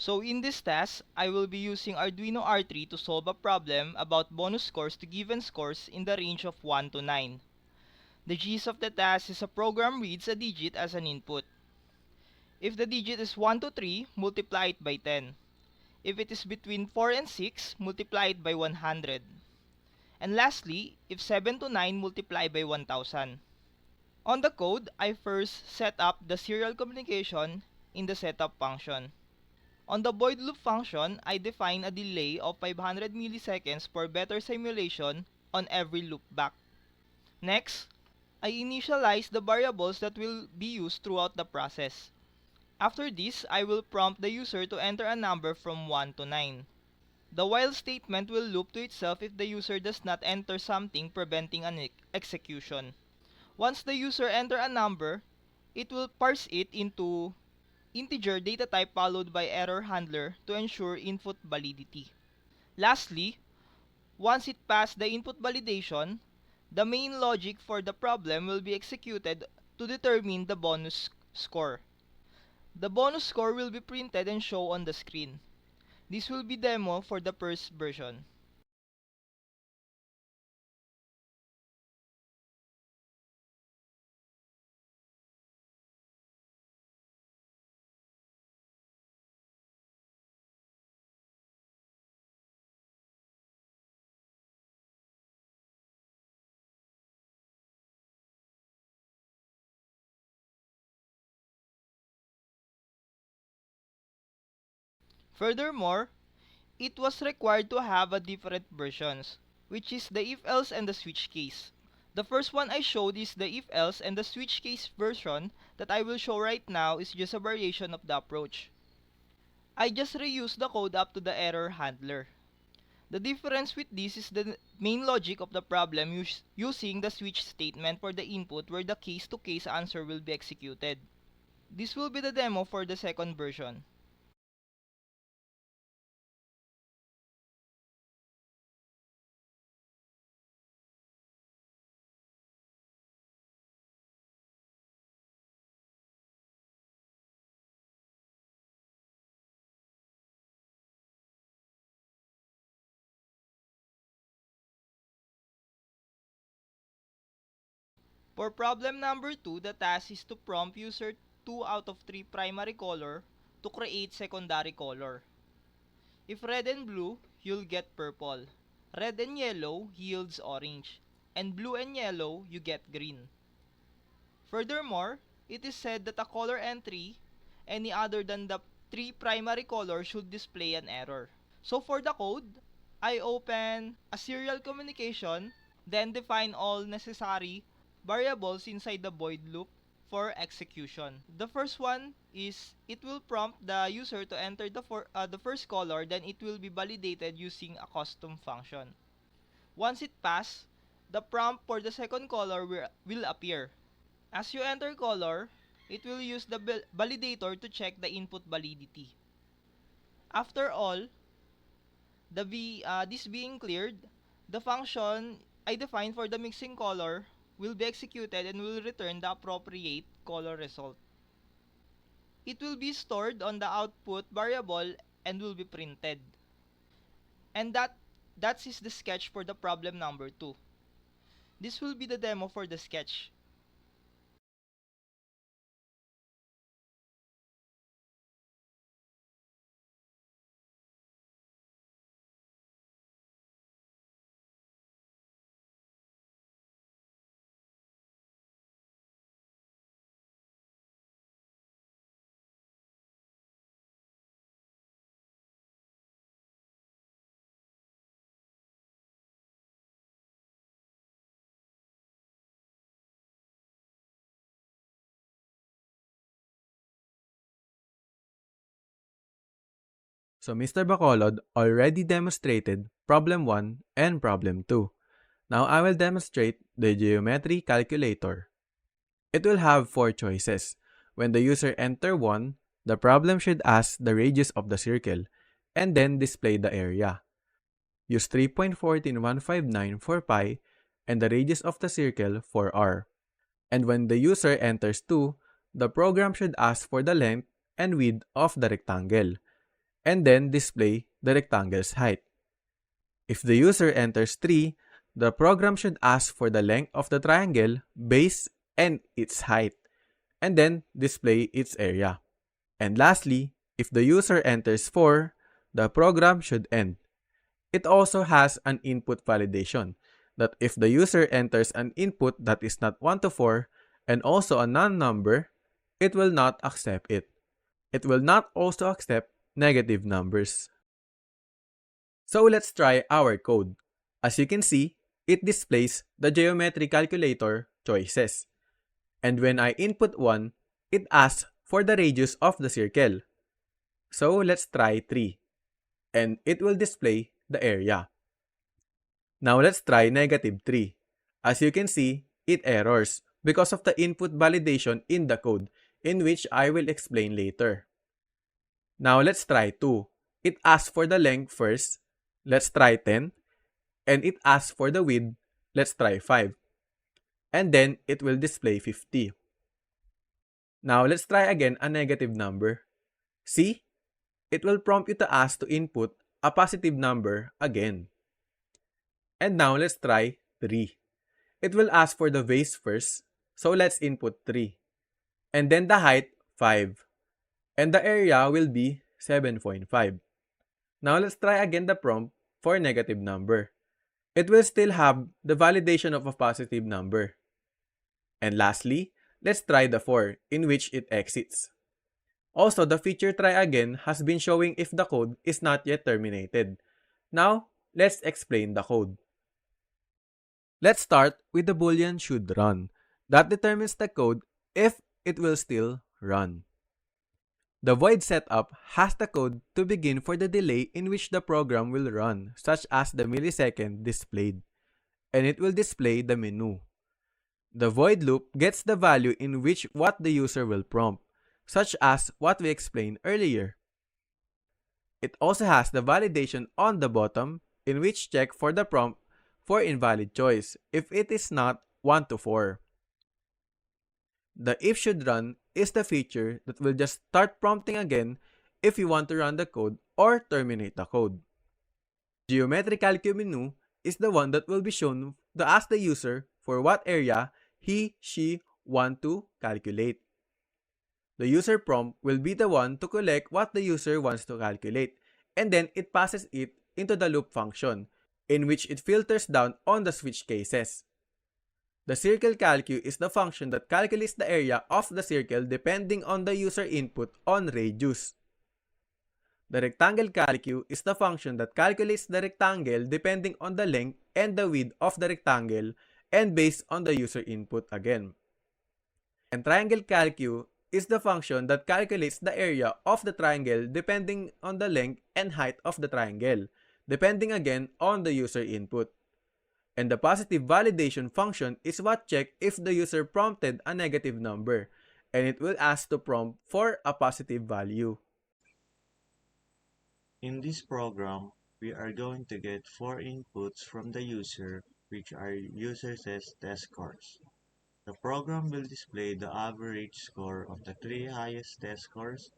So in this task, I will be using Arduino R3 to solve a problem about bonus scores to given scores in the range of 1 to 9. The gist of the task is a program reads a digit as an input. If the digit is 1 to 3, multiply it by 10. If it is between 4 and 6, multiply it by 100. And lastly, if 7 to 9, multiply by 1000. On the code, I first set up the serial communication in the setup function. On the void loop function, I define a delay of 500 milliseconds for better simulation on every loopback. Next, I initialize the variables that will be used throughout the process. After this, I will prompt the user to enter a number from 1 to 9. The while statement will loop to itself if the user does not enter something preventing an execution. Once the user enter a number, it will parse it into integer data type followed by error handler to ensure input validity. Lastly, once it passed the input validation, the main logic for the problem will be executed to determine the bonus score. The bonus score will be printed and shown on the screen. This will be demo for the first version. Furthermore, it was required to have a different versions, which is the if-else and the switch case. The first one I showed is the if-else, and the switch case version that I will show right now is just a variation of the approach. I just reuse the code up to the error handler. The difference with this is the main logic of the problem using the switch statement for the input where the case-to-case answer will be executed. This will be the demo for the second version. For problem number 2, the task is to prompt user 2 out of 3 primary color to create secondary color. If red and blue, you'll get purple. Red and yellow yields orange. And blue and yellow, you get green. Furthermore, it is said that a color entry, any other than the 3 primary colors, should display an error. So for the code, I open a serial communication, then define all necessary variables inside the void loop for execution. The first one is it will prompt the user to enter the first color, then it will be validated using a custom function. Once it passes, the prompt for the second color will appear. As you enter color, it will use the validator to check the input validity. After all, this being cleared, the function I defined for the mixing color will be executed and will return the appropriate color result. It will be stored on the output variable and will be printed. And that is the sketch for the problem number 2. This will be the demo for the sketch. So Mr. Bacolod already demonstrated problem 1 and problem 2. Now I will demonstrate the geometry calculator. It will have 4 choices. When the user enter 1, the problem should ask the radius of the circle and then display the area. Use 3.14159 for pi and the radius of the circle for r. And when the user enters 2, the program should ask for the length and width of the rectangle. and then display the rectangle's height. If the user enters 3, the program should ask for the length of the triangle, base, and its height, and then display its area. And lastly, if the user enters 4, the program should end. It also has an input validation that if the user enters an input that is not 1 to 4 and also a non-number, it will not accept it. It will not also accept negative numbers. So let's try our code. As you can see, it displays the geometry calculator choices. And when I input 1, it asks for the radius of the circle. So let's try 3. And it will display the area. Now let's try negative 3. As you can see, it errors because of the input validation in the code, in which I will explain later. Now let's try 2. It asks for the length first. Let's try 10. And it asks for the width. Let's try 5. And then it will display 50. Now let's try again a negative number. See? It will prompt you to ask to input a positive number again. And now let's try 3. It will ask for the base first, so let's input 3. And then the height, 5. And the area will be 7.5. Now let's try again the prompt for negative number. It will still have the validation of a positive number. And lastly, let's try the 4, in which it exits. Also, the feature try again has been showing if the code is not yet terminated. Now, let's explain the code. Let's start with the boolean should run. That determines the code if it will still run. The void setup has the code to begin for the delay in which the program will run, such as the millisecond displayed, and it will display the menu. The void loop gets the value in which what the user will prompt, such as what we explained earlier. It also has the validation on the bottom, in which check for the prompt for invalid choice if it is not 1 to 4. The if should run is the feature that will just start prompting again if you want to run the code or terminate the code. Geometry Calcu menu is the one that will be shown to ask the user for what area he/she want to calculate. The user prompt will be the one to collect what the user wants to calculate, and then it passes it into the loop function, in which it filters down on the switch cases. The circle calcu is the function that calculates the area of the circle depending on the user input on radius. The rectangle calcu is the function that calculates the rectangle depending on the length and the width of the rectangle and based on the user input again. And triangle calcu is the function that calculates the area of the triangle depending on the length and height of the triangle, depending again on the user input. And the positive validation function is what checks if the user prompted a negative number, and it will ask to prompt for a positive value. In this program, we are going to get 4 inputs from the user, which are user's test scores. The program will display the average score of the 3 highest test scores,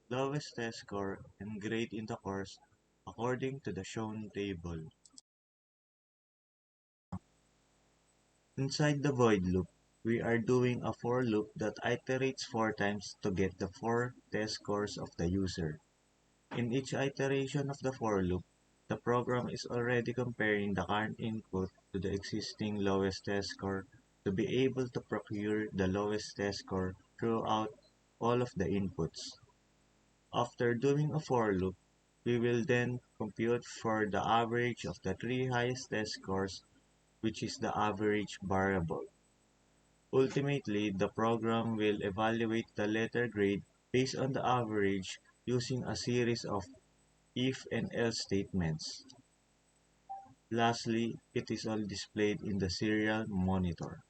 lowest test score, and grade in the course according to the shown table. Inside the void loop, we are doing a for loop that iterates 4 times to get the 4 test scores of the user. In each iteration of the for loop, the program is already comparing the current input to the existing lowest test score to be able to procure the lowest test score throughout all of the inputs. After doing a for loop, we will then compute for the average of the 3 highest test scores, which is the average variable. Ultimately, the program will evaluate the letter grade based on the average using a series of if and else statements. Lastly, it is all displayed in the serial monitor.